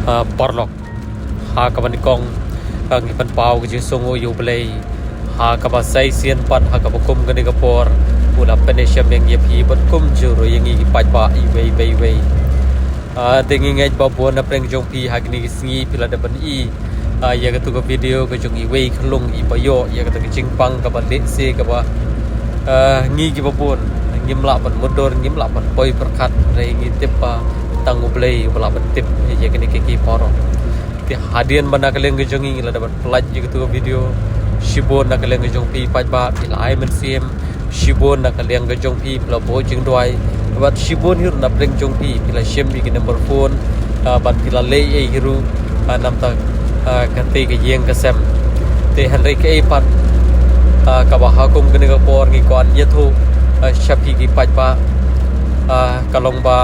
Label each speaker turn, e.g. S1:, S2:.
S1: porlok ha kaban kong ngi pan pau ke songo yu BLEI ha ka ba sai sian pan ha ka kum gani ka por pula penesiam yang ye phi bat kum juro yang ngi pa ba I wei dengi ngai ba bon apreng jong pi ha gni sngi pila da ban I ya ka tu ka video ka jong I wei khyllung I ba yo ya ka ta jingpang ka ba le se ka ba ngi ki ba bon ngim la ban modor ngim la ban poi perkat re ngi tepa tangu BLEI bala ban tip ya gni ke ki poro ti hadien bana kaleng ke jongi la dapat pelaj je tu video shibon nak kaleng ke jong pi paj ba PLEI men sim shibon nak kaleng ke jong pi pla bo jing doi bat shibon hir na pleng jong pi pila shem bi ke number phone ban pila le e hiru nam ta kate ke yeng ke sem te han re ke pat ka ba ha kum ke ne ka por ngi kon ye thu shapi ki paj ba kalong ba